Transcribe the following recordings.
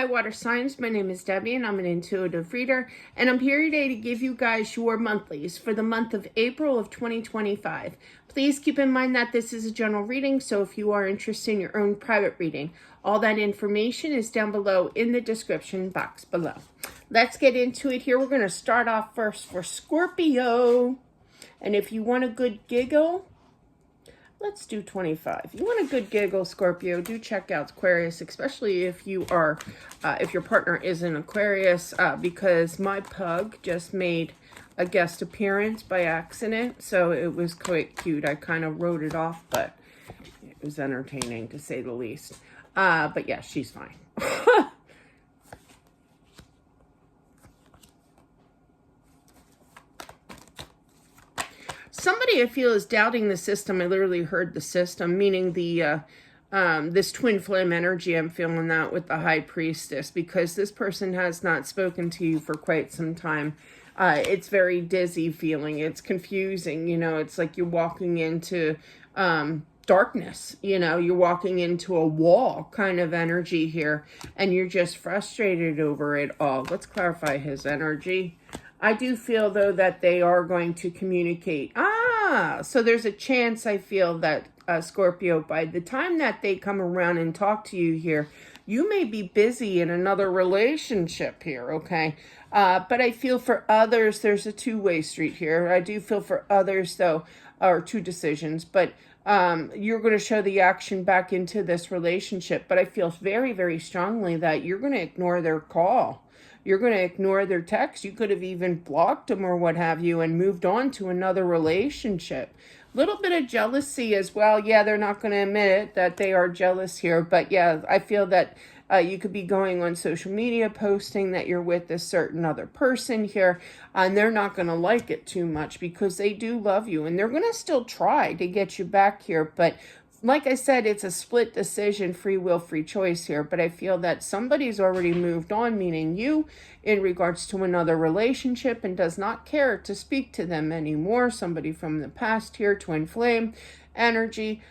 High Water Signs. My name is Debbie and I'm an intuitive reader, and I'm here today to give you guys your monthlies for the month of April of 2025. Please keep in mind that this is a general reading, so if you are interested in your own private reading, all that information is down below in the description box below. Let's get into it here. We're going to start off first for Scorpio, and if you want a good giggle, let's do 25. You want a good giggle, Scorpio, do check out Aquarius, especially if you are, if your partner is an Aquarius, because my pug just made a guest appearance by accident, so it was quite cute. I kind of wrote it off, but it was entertaining to say the least. But yeah, she's fine. Somebody I feel is doubting the system. I literally heard the system, meaning the this twin flame energy. I'm feeling that with the High Priestess, because this person has not spoken to you for quite some time. It's very dizzy feeling. It's confusing. You know, it's like you're walking into darkness. You know, you're walking into a wall kind of energy here, and you're just frustrated over it all. Let's clarify his energy. I do feel, though, that they are going to communicate. So there's a chance, I feel, that Scorpio, by the time that they come around and talk to you here, you may be busy in another relationship here, okay? But I feel for others, there's a two-way street here. I do feel for others, though, or two decisions, but you're going to show the action back into this relationship. But I feel very, very strongly that you're going to ignore their call. You're going to ignore their text. You could have even blocked them or what have you and moved on to another relationship. Little bit of jealousy as well. Yeah, they're not going to admit it that they are jealous here. But yeah, I feel that you could be going on social media posting that you're with a certain other person here. And they're not going to like it too much because they do love you. And they're going to still try to get you back here. But like I said, it's a split decision, free will, free choice here. But I feel that somebody's already moved on, meaning you, in regards to another relationship, and does not care to speak to them anymore. Somebody from the past here, twin flame energy,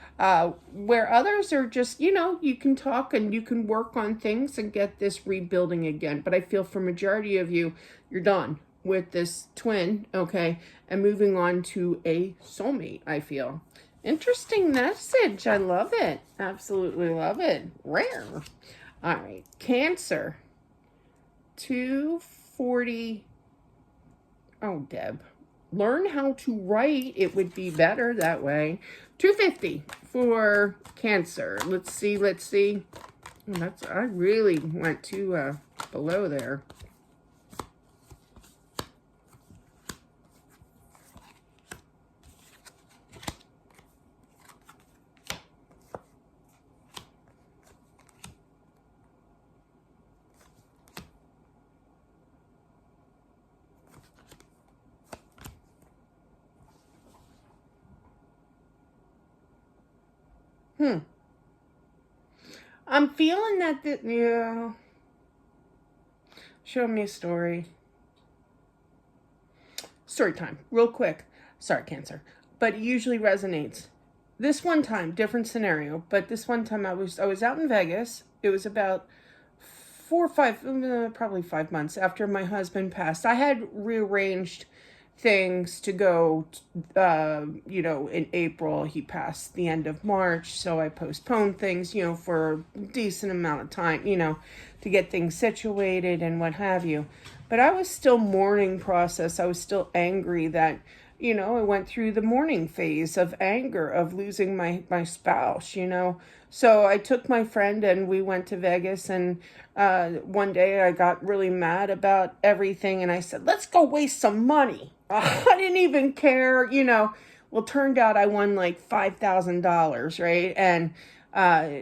where others are just, you know, you can talk and you can work on things and get this rebuilding again. But I feel for majority of you, you're done with this twin, okay, and moving on to a soulmate, I feel. Interesting message. I love it. Absolutely love it. Rare. All right. Cancer. 240. Oh, Deb. Learn how to write. It would be better that way. 250 for Cancer. Let's see. Let's see. Oh, I really went too below there. I'm feeling that, yeah. Show me a story. Story time, real quick. Sorry, Cancer. But it usually resonates. This one time, different scenario, but this one time I was out in Vegas. It was about 4 or 5, probably 5 months after my husband passed. I had rearranged things to go, you know, in April. He passed the end of March, so I postponed things, you know, for a decent amount of time, you know, to get things situated and what have you. But I was still mourning process. I was still angry that, you know, I went through the mourning phase of anger, of losing my spouse, you know. So I took my friend and we went to Vegas, and one day I got really mad about everything and I said, let's go waste some money. I didn't even care, you know. Well, turned out I won like $5,000, right? And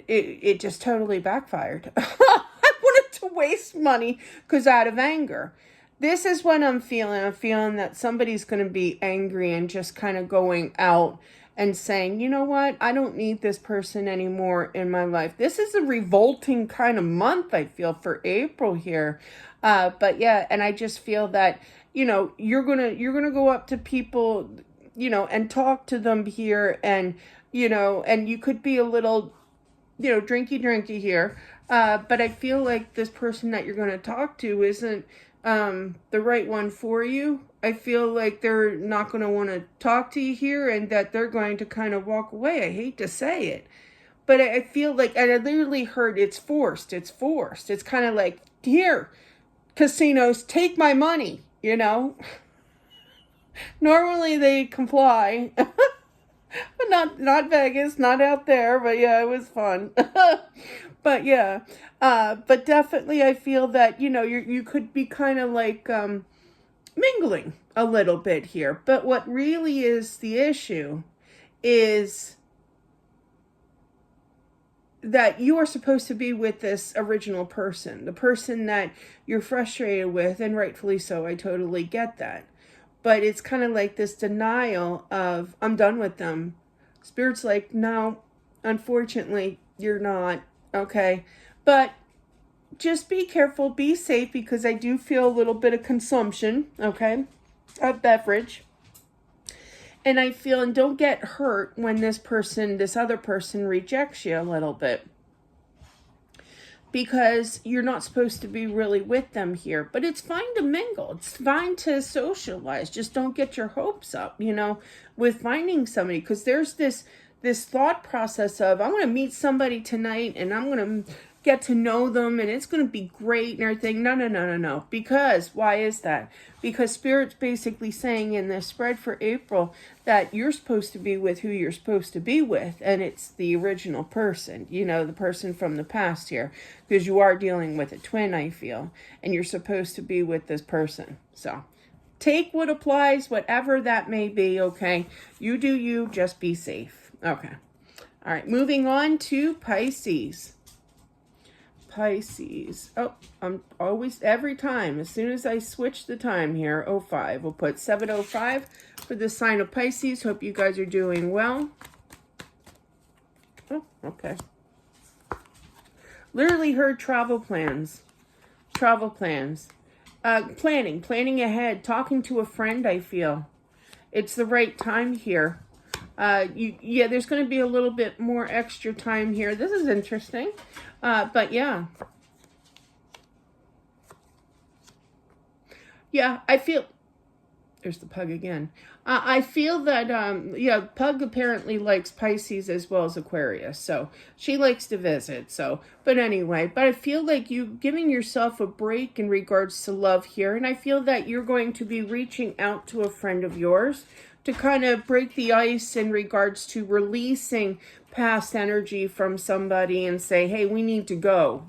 it just totally backfired. I wanted to waste money because out of anger. This is what I'm feeling. I'm feeling that somebody's going to be angry and just kind of going out and saying, you know what, I don't need this person anymore in my life. This is a revolting kind of month, I feel, for April here. But yeah, and I just feel that, you know, you're gonna go up to people, you know, and talk to them here, and, you know, and you could be a little, you know, drinky here. But I feel like this person that you're going to talk to isn't the right one for you. I feel like they're not going to want to talk to you here, and that they're going to kind of walk away. I hate to say it, but I feel like, and I literally heard it's forced. It's forced. It's kind of like, here, casinos, take my money, you know? Normally they comply. But not Vegas, not out there, but yeah, it was fun. But yeah, but definitely I feel that, you could be kind of like mingling a little bit here. But what really is the issue is that you are supposed to be with this original person, the person that you're frustrated with, and rightfully so. I totally get that. But it's kind of like this denial of, I'm done with them. Spirit's like, no, unfortunately, you're not. Okay. But just be careful, be safe, because I do feel a little bit of consumption, okay, of beverage. And I feel, and don't get hurt when this other person rejects you a little bit. Because you're not supposed to be really with them here. But it's fine to mingle. It's fine to socialize. Just don't get your hopes up, with finding somebody. Because there's this thought process of, I'm going to meet somebody tonight and I'm going to get to know them and it's going to be great and everything. No. Because, why is that? Because Spirit's basically saying in this spread for April that you're supposed to be with who you're supposed to be with. And it's the original person, the person from the past here. Because you are dealing with a twin, I feel. And you're supposed to be with this person. So take what applies, whatever that may be, okay? You do you, just be safe. Okay. All right, moving on to Pisces. Oh, I'm always, every time, as soon as I switch the time here, 05, we'll put 7:05 for the sign of Pisces. Hope you guys are doing well. Oh, okay. Literally heard travel plans. Planning ahead, talking to a friend, I feel. It's the right time here. There's going to be a little bit more extra time here. This is interesting. But yeah. Yeah, I feel, there's the pug again. I feel that, Pug apparently likes Pisces as well as Aquarius. So she likes to visit. But anyway, but I feel like you giving yourself a break in regards to love here. And I feel that you're going to be reaching out to a friend of yours to kind of break the ice in regards to releasing past energy from somebody and say, hey, we need to go.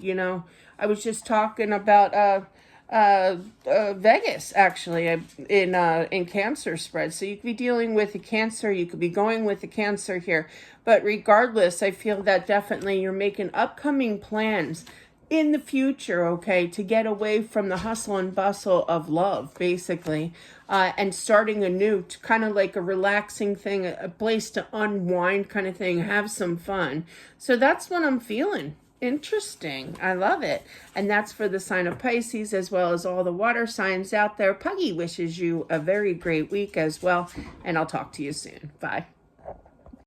I was just talking about Vegas, actually, in Cancer spread. So you could be dealing with a Cancer, you could be going with a Cancer here. But regardless, I feel that definitely you're making upcoming plans in the future, okay, to get away from the hustle and bustle of love, basically, and starting anew, to kind of like a relaxing thing, a place to unwind kind of thing, have some fun. So that's what I'm feeling. Interesting. I love it. And that's for the sign of Pisces, as well as all the water signs out there. Puggy wishes you a very great week as well, and I'll talk to you soon. Bye.